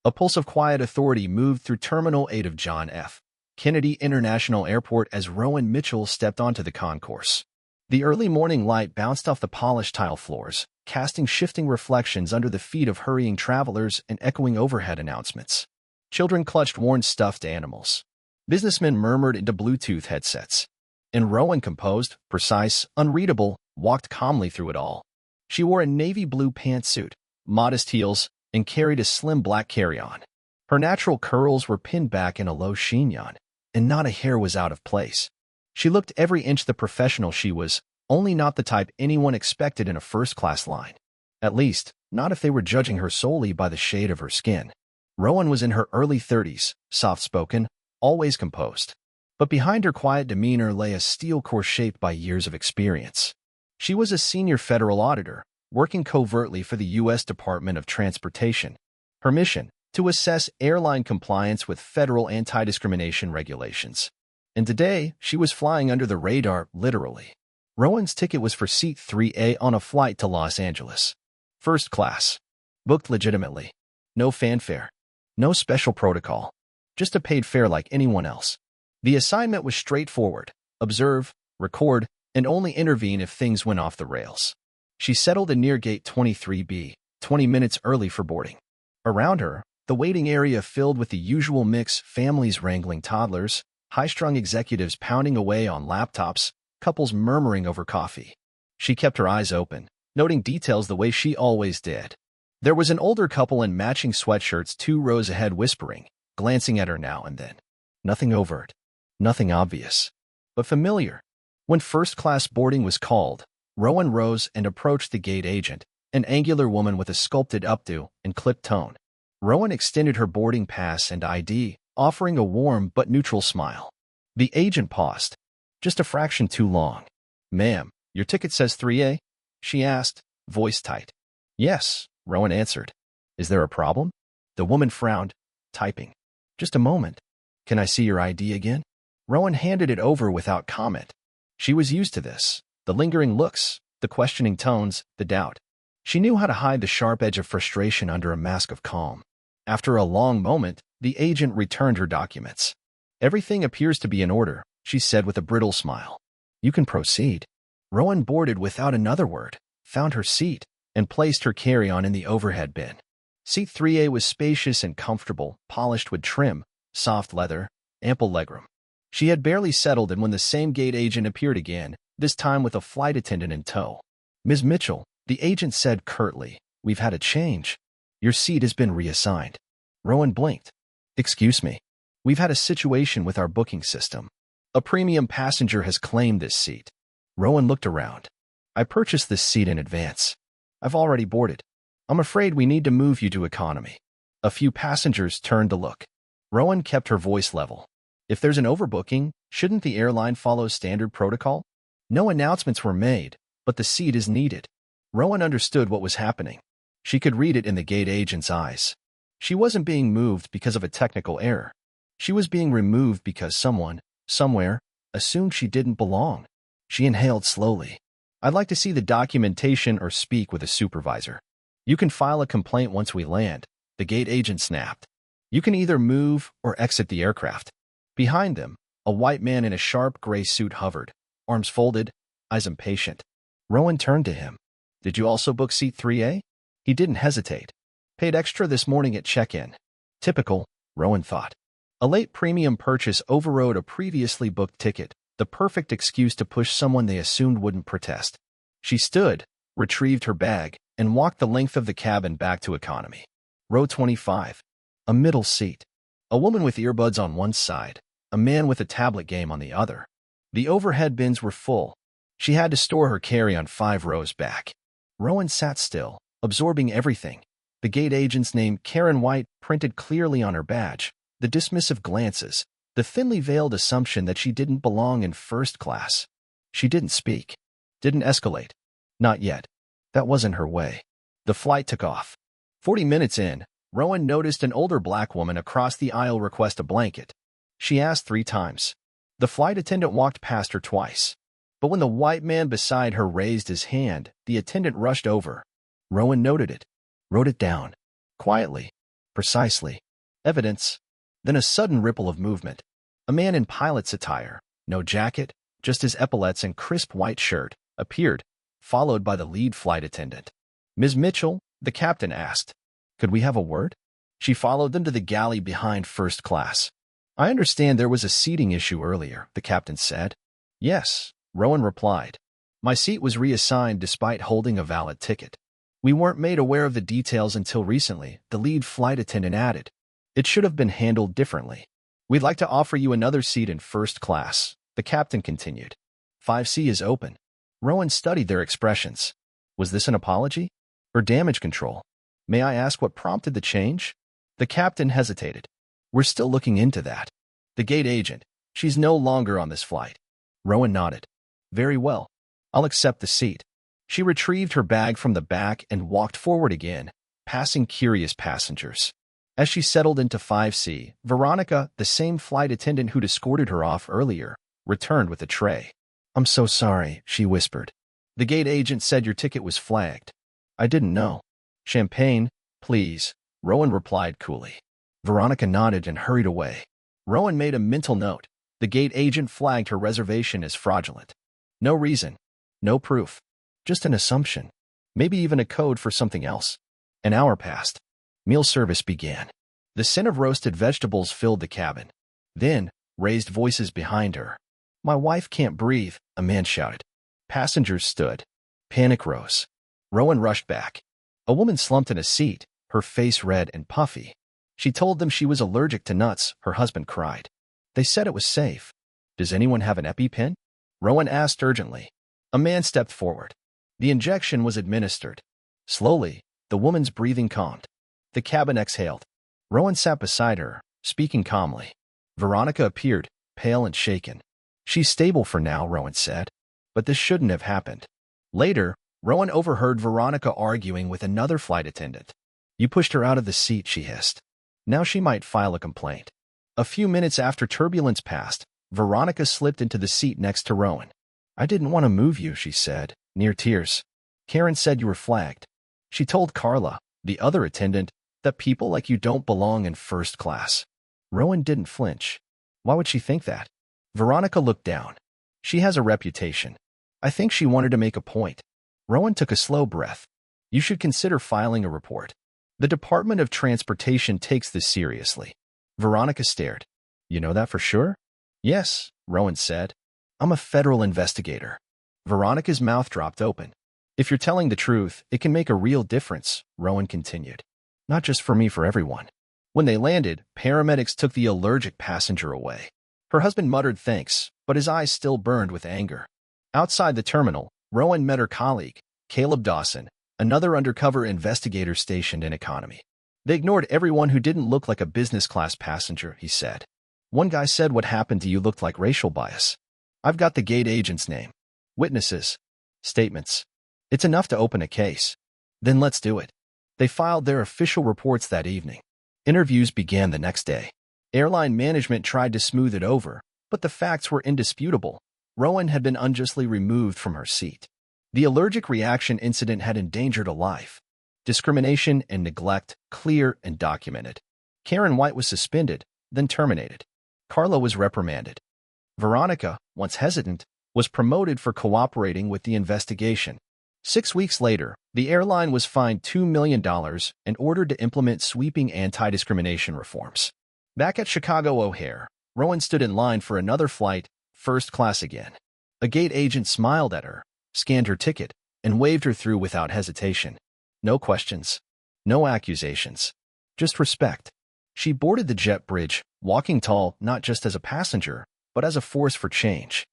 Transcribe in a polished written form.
A pulse of quiet authority moved through Terminal 8 of John F. Kennedy International Airport as Rowan Mitchell stepped onto the concourse. The early morning light bounced off the polished tile floors, casting shifting reflections under the feet of hurrying travelers and echoing overhead announcements. Children clutched worn stuffed animals. Businessmen murmured into Bluetooth headsets. And Rowan, composed, precise, unreadable, walked calmly through it all. She wore a navy blue pantsuit, modest heels, and carried a slim black carry-on. Her natural curls were pinned back in a low chignon, and not a hair was out of place. She looked every inch the professional she was, only not the type anyone expected in a first-class line. At least, not if they were judging her solely by the shade of her skin. Rowan was in her early 30s, soft-spoken, always composed. But behind her quiet demeanor lay a steel core shaped by years of experience. She was a senior federal auditor, working covertly for the U.S. Department of Transportation. Her mission, to assess airline compliance with federal anti-discrimination regulations. And today, she was flying under the radar, literally. Rowan's ticket was for Seat 3A on a flight to Los Angeles. First class. Booked legitimately. No fanfare. No special protocol. Just a paid fare like anyone else. The assignment was straightforward. Observe, record, and only intervene if things went off the rails. She settled in near Gate 23B, 20 minutes early for boarding. Around her, the waiting area filled with the usual mix: families wrangling toddlers, high-strung executives pounding away on laptops, couples murmuring over coffee. She kept her eyes open, noting details the way she always did. There was an older couple in matching sweatshirts 2 rows ahead whispering, glancing at her now and then. Nothing overt, nothing obvious, but familiar. When first-class boarding was called, Rowan rose and approached the gate agent, an angular woman with a sculpted updo and clipped tone. Rowan extended her boarding pass and ID, offering a warm but neutral smile. The agent paused, just a fraction too long. "Ma'am, your ticket says 3A?" she asked, voice tight. "Yes," Rowan answered. "Is there a problem?" The woman frowned, typing. "Just a moment. Can I see your ID again?" Rowan handed it over without comment. She was used to this. The lingering looks, the questioning tones, the doubt. She knew how to hide the sharp edge of frustration under a mask of calm. After a long moment, the agent returned her documents. "Everything appears to be in order," she said with a brittle smile. "You can proceed." Rowan boarded without another word, found her seat, and placed her carry-on in the overhead bin. Seat 3A was spacious and comfortable, polished wood trim, soft leather, ample legroom. She had barely settled in when the same gate agent appeared again, this time with a flight attendant in tow. "Ms. Mitchell," the agent said curtly, "we've had a change. Your seat has been reassigned." Rowan blinked. "Excuse me. We've had a situation with our booking system. A premium passenger has claimed this seat." Rowan looked around. "I purchased this seat in advance. I've already boarded. I'm afraid we need to move you to economy." A few passengers turned to look. Rowan kept her voice level. "If there's an overbooking, shouldn't the airline follow standard protocol?" No announcements were made, but the seat is needed. Rowan understood what was happening. She could read it in the gate agent's eyes. She wasn't being moved because of a technical error. She was being removed because someone, somewhere, assumed she didn't belong. She inhaled slowly. "I'd like to see the documentation or speak with a supervisor." "You can file a complaint once we land," the gate agent snapped. "You can either move or exit the aircraft." Behind them, a white man in a sharp gray suit hovered, arms folded, eyes impatient. Rowan turned to him. "Did you also book Seat 3A? He didn't hesitate. "Paid extra this morning at check-in." Typical, Rowan thought. A late premium purchase overrode a previously booked ticket, the perfect excuse to push someone they assumed wouldn't protest. She stood, retrieved her bag, and walked the length of the cabin back to economy. Row 25. A middle seat. A woman with earbuds on one side, a man with a tablet game on the other. The overhead bins were full. She had to store her carry-on 5 rows back. Rowan sat still, absorbing everything. The gate agent's name, Karen White, printed clearly on her badge, the dismissive glances, the thinly veiled assumption that she didn't belong in first class. She didn't speak. Didn't escalate. Not yet. That wasn't her way. The flight took off. 40 minutes in, Rowan noticed an older black woman across the aisle request a blanket. She asked 3 times. The flight attendant walked past her twice. But when the white man beside her raised his hand, the attendant rushed over. Rowan noted it. Wrote it down. Quietly. Precisely. Evidence. Then a sudden ripple of movement. A man in pilot's attire, no jacket, just his epaulets and crisp white shirt, appeared, followed by the lead flight attendant. "Ms. Mitchell," the captain asked. "Could we have a word?" She followed them to the galley behind first class. "I understand there was a seating issue earlier," the captain said. "Yes," Rowan replied. "My seat was reassigned despite holding a valid ticket. We weren't made aware of the details until recently," the lead flight attendant added. "It should have been handled differently. We'd like to offer you another seat in first class," the captain continued. "5C is open." Rowan studied their expressions. Was this an apology? Or damage control? "May I ask what prompted the change?" The captain hesitated. "We're still looking into that." "The gate agent. She's no longer on this flight." Rowan nodded. "Very well. I'll accept the seat." She retrieved her bag from the back and walked forward again, passing curious passengers. As she settled into 5C, Veronica, the same flight attendant who'd escorted her off earlier, returned with a tray. "I'm so sorry," she whispered. "The gate agent said your ticket was flagged." "I didn't know." "Champagne, please," Rowan replied coolly. Veronica nodded and hurried away. Rowan made a mental note. The gate agent flagged her reservation as fraudulent. No reason. No proof. Just an assumption. Maybe even a code for something else. An hour passed. Meal service began. The scent of roasted vegetables filled the cabin. Then, raised voices behind her. "My wife can't breathe," a man shouted. Passengers stood. Panic rose. Rowan rushed back. A woman slumped in a seat, her face red and puffy. She told them she was allergic to nuts, her husband cried. "They said it was safe." "Does anyone have an EpiPen?" Rowan asked urgently. A man stepped forward. The injection was administered. Slowly, the woman's breathing calmed. The cabin exhaled. Rowan sat beside her, speaking calmly. Veronica appeared, pale and shaken. "She's stable for now," Rowan said. "But this shouldn't have happened." Later, Rowan overheard Veronica arguing with another flight attendant. "You pushed her out of the seat," she hissed. "Now she might file a complaint." A few minutes after turbulence passed, Veronica slipped into the seat next to Rowan. "I didn't want to move you," she said, near tears. "Karen said you were flagged. She told Carla, the other attendant, that people like you don't belong in first class." Rowan didn't flinch. Why would she think that? Veronica looked down. "She has a reputation." I think she wanted to make a point. Rowan took a slow breath. "You should consider filing a report. The Department of Transportation takes this seriously." Veronica stared. "You know that for sure?" "Yes," Rowan said. "I'm a federal investigator." Veronica's mouth dropped open. "If you're telling the truth, it can make a real difference," Rowan continued. "Not just for me, for everyone." When they landed, paramedics took the allergic passenger away. Her husband muttered thanks, but his eyes still burned with anger. Outside the terminal, Rowan met her colleague, Caleb Dawson, another undercover investigator stationed in economy. "They ignored everyone who didn't look like a business-class passenger," he said. "One guy said what happened to you looked like racial bias. I've got the gate agent's name. Witnesses. Statements. It's enough to open a case. Then let's do it." They filed their official reports that evening. Interviews began the next day. Airline management tried to smooth it over, but the facts were indisputable. Rowan had been unjustly removed from her seat. The allergic reaction incident had endangered a life. Discrimination and neglect, clear and documented. Karen White was suspended, then terminated. Carla was reprimanded. Veronica, once hesitant, was promoted for cooperating with the investigation. 6 weeks later, the airline was fined $2 million and ordered to implement sweeping anti-discrimination reforms. Back at Chicago O'Hare, Rowan stood in line for another flight, first class again. A gate agent smiled at her, scanned her ticket, and waved her through without hesitation. No questions. No accusations. Just respect. She boarded the jet bridge, walking tall not just as a passenger, but as a force for change.